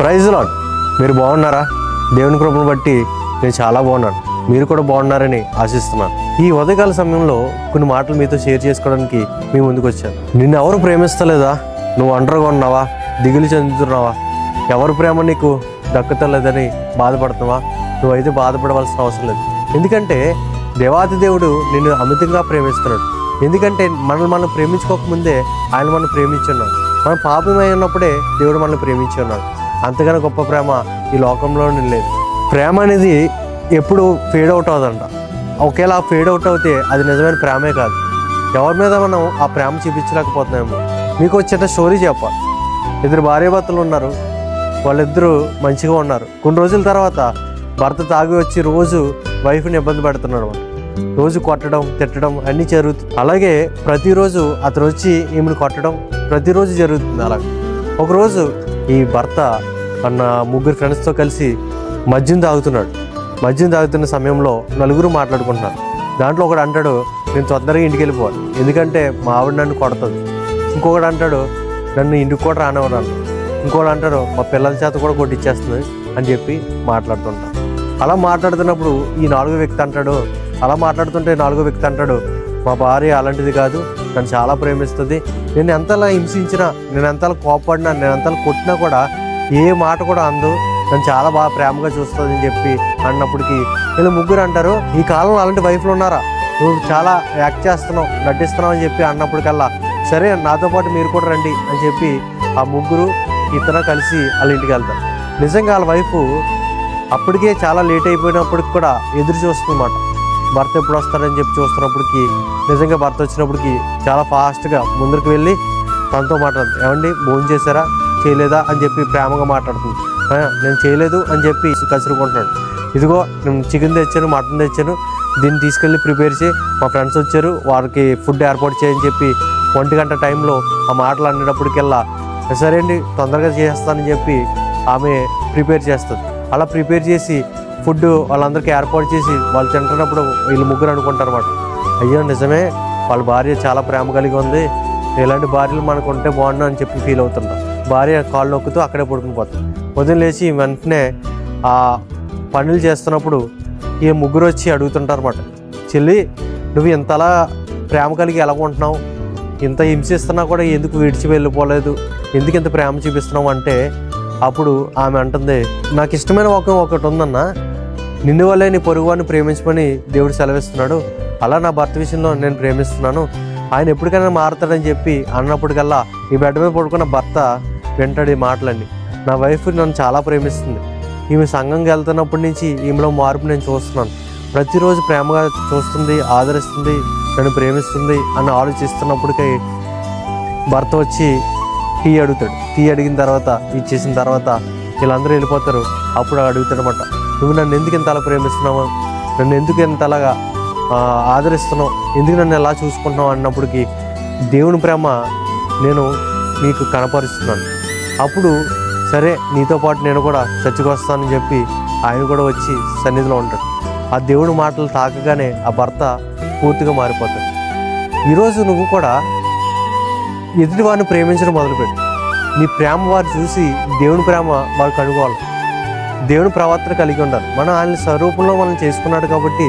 Praise lord. మీరు బాగున్నారా? దేవుని కృపను బట్టి నేను చాలా బాగున్నాను. మీరు కూడా బాగున్నారని ఆశిస్తున్నాను. ఈ ఉదయకాల సమయంలో కొన్ని మాటలు మీతో షేర్ చేసుకోవడానికి మీ ముందుకు వచ్చాను. నిన్ను ఎవరు ప్రేమిస్తలేదా? నువ్వు ఒంటరిగా ఉన్నావా? దిగులు చెందుతున్నావా? ఎవరు ప్రేమ నీకు దక్కుతలేదని బాధపడుతున్నావా? నువ్వైతే బాధపడవలసిన అవసరం లేదు. ఎందుకంటే దేవాతి దేవుడు నిన్ను అమితంగా ప్రేమిస్తున్నాడు. ఎందుకంటే మనం ప్రేమించుకోకముందే ఆయన మనం ప్రేమించున్నాడు. మనం పాపమై ఉన్నప్పుడే దేవుడు మనల్ని ప్రేమించి ఉన్నాడు. అంతకన్నా గొప్ప ప్రేమ ఈ లోకంలోనే లేదు. ప్రేమ అనేది ఎప్పుడు ఫేడ్ అవుట్ అవుతుందంట. ఒకేలా ఫేడ్ అవుట్ అవుతే అది నిజమైన ప్రేమే కాదు. ఎవరి మీద మనం ఆ ప్రేమ చూపించలేకపోతున్నాము. మీకు వచ్చిన స్టోరీ చెప్పాలి. ఇద్దరు భార్యాభర్తలు ఉన్నారు. వాళ్ళిద్దరూ మంచిగా ఉన్నారు. కొన్ని రోజుల తర్వాత భర్త తాగి వచ్చి రోజు వైఫ్ని ఇబ్బంది పెడుతున్నాడు. రోజు కొట్టడం తిట్టడం అన్నీ జరుగుతుంది. అలాగే ప్రతిరోజు అతను వచ్చి ఈమెను కొట్టడం ప్రతిరోజు జరుగుతుంది. అలాగే ఒకరోజు ఈ భర్త అన్న ముగ్గురు ఫ్రెండ్స్తో కలిసి మద్యం తాగుతున్నాడు. మద్యం తాగుతున్న సమయంలో నలుగురు మాట్లాడుకుంటున్నారు. దాంట్లో ఒకడు అంటాడు, నేను తొందరగా ఇంటికి వెళ్ళిపోవాలి, ఎందుకంటే మా ఆవిడ నన్ను కొడుతుంది. ఇంకొకడు అంటాడు, నన్ను ఇంటికి కూడా రానివ్వరాను. ఇంకోటి అంటారు, మా పిల్లల చేత కూడా కొట్టిచ్చేస్తుంది అని చెప్పి మాట్లాడుతుంటారు. అలా మాట్లాడుతున్నప్పుడు ఈ నాలుగో వ్యక్తి అంటాడు, అలా మాట్లాడుతుంటే నాలుగో వ్యక్తి అంటాడు, మా భార్య అలాంటిది కాదు, నన్ను చాలా ప్రేమిస్తుంది. నేను ఎంతలా హింసించినా, నేను ఎంతలా కోపడినా, నేను ఎంతలా కొట్టినా కూడా ఏ మాట కూడా అందు, నన్ను చాలా బాగా ప్రేమగా చూస్తుంది అని చెప్పి అన్నప్పటికీ వీళ్ళు ముగ్గురు అంటారు, ఈ కాలంలో అలాంటి వైఫ్లు ఉన్నారా? నువ్వు చాలా యాక్ట్ చేస్తున్నావు, నటిస్తున్నావు అని చెప్పి అన్నప్పటికల్లా, సరే నాతో పాటు మీరు కూడా రండి అని చెప్పి ఆ ముగ్గురు ఇతను కలిసి వాళ్ళ ఇంటికి వెళ్తారు. నిజంగా వాళ్ళ వైఫ్ అప్పటికే చాలా లేట్ అయిపోయినప్పటికి కూడా ఎదురు చూస్తుందన్నమాట. భర్త ఎప్పుడు వస్తారని చెప్పి చూస్తున్నప్పటికీ నిజంగా భర్త వచ్చినప్పటికీ చాలా ఫాస్ట్గా ముందుకు వెళ్ళి తనతో మాట్లాడుతుంది. ఏమండి భోజనం చేశారా, చేయలేదా అని చెప్పి ప్రేమగా మాట్లాడుతుంది. నేను చేయలేదు అని చెప్పి కసురుకుంటున్నాడు. ఇదిగో నేను చికెన్ తెచ్చాను, మటన్ తెచ్చాను, దీన్ని తీసుకెళ్ళి ప్రిపేర్ చేయి, మా ఫ్రెండ్స్ వచ్చారు వారికి ఫుడ్ ఏర్పాటు చేయని చెప్పి 1 గంట టైంలో ఆ మాటలు అనేటప్పటికెల్లా సరే అండి తొందరగా చేస్తానని చెప్పి ఆమె ప్రిపేర్ చేస్తుంది. అలా ప్రిపేర్ చేసి ఫుడ్ వాళ్ళందరికీ ఏర్పాటు చేసి వాళ్ళు తింటున్నప్పుడు వీళ్ళు ముగ్గురు అనుకుంటారు అన్నమాట, అయ్యో నిజమే వాళ్ళ భార్య చాలా ప్రేమ కలిగి ఉంది, ఇలాంటి భార్యలు మనకు ఉంటే బాగుండు అని చెప్పి ఫీల్ అవుతుంటారు. భార్య కాళ్ళు నొక్కుతూ అక్కడే పడుకుని పోతారు. ఉదయం లేచి వెంటనే ఆ పనులు చేస్తున్నప్పుడు ఈ ముగ్గురు వచ్చి అడుగుతుంటారు అన్నమాట, చెల్లి నువ్వు ఇంతలా ప్రేమ కలిగి ఎలా ఉంటున్నావు, ఇంత హింసిస్తున్నా కూడా ఎందుకు విడిచి వెళ్ళిపోలేదు, ఎందుకు ఇంత ప్రేమ చూపిస్తున్నావు అంటే అప్పుడు ఆమె అంటుంది, నాకు ఇష్టమైన ఒకటి ఉందన్న, నిన్ను వల్లే నీ పొరుగువాడిని ప్రేమించమని దేవుడు సెలవిస్తున్నాడు, అలా నా భర్త విషయంలో నేను ప్రేమిస్తున్నాను, ఆయన ఎప్పటికైనా మారుతాడని చెప్పి అన్నప్పటికల్లా ఈ బెడ్ మీద పడుకున్న భర్త వింటాడు ఈ మాటలన్నీ. నా వైఫ్ నన్ను చాలా ప్రేమిస్తుంది, ఈమె సంఘంకి వెళ్తున్నప్పటి నుంచి ఈమెలో మార్పు నేను చూస్తున్నాను, ప్రతిరోజు ప్రేమగా చూస్తుంది, ఆదరిస్తుంది, నన్ను ప్రేమిస్తుంది అని ఆలోచిస్తున్నప్పటికీ భర్త వచ్చి టీ అడుగుతాడు. టీ అడిగిన తర్వాత ఇచ్చేసిన తర్వాత వీళ్ళందరూ వెళ్ళిపోతారు. అప్పుడు అడుగుతాడు అన్నమాట, నువ్వు నన్ను ఎందుకు ఇంతలా ప్రేమిస్తున్నావు, నన్ను ఎందుకు ఇంతలాగా ఆదరిస్తున్నావు, ఎందుకు నన్ను ఎలా చూసుకుంటున్నావు అన్నప్పటికీ దేవుని ప్రేమ నేను మీకు కనపరుస్తున్నాను. అప్పుడు సరే నీతో పాటు నేను కూడా చర్చికి వస్తానని చెప్పి ఆయన కూడా వచ్చి సన్నిధిలో ఉంటాడు. ఆ దేవుడి మాటలు తాకగానే ఆ భర్త పూర్తిగా మారిపోతాడు. ఈరోజు నువ్వు కూడా ఎదుటి వారిని ప్రేమించడం మొదలుపెట్టు. నీ ప్రేమ వారు చూసి దేవుని ప్రేమ వారు కనుగోవాలి, దేవుని ప్రవర్తన కలిగి ఉండాలి. మనం ఆయన స్వరూపంలో మనం చేసుకున్నాడు కాబట్టి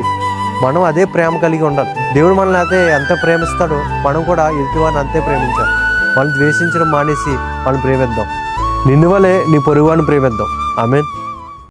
మనం అదే ప్రేమ కలిగి ఉండాలి. దేవుడు మనల్ని అయితే ఎంత ప్రేమిస్తాడో మనం కూడా ఎదుటి వారిని అంతే ప్రేమించాలి. వాళ్ళు ద్వేషించడం మానేసి వాళ్ళని ప్రేమిద్దాం. నిన్ను వల్లే నీ పొరుగువాడిని ప్రేమిద్దాం. ఆమేన్.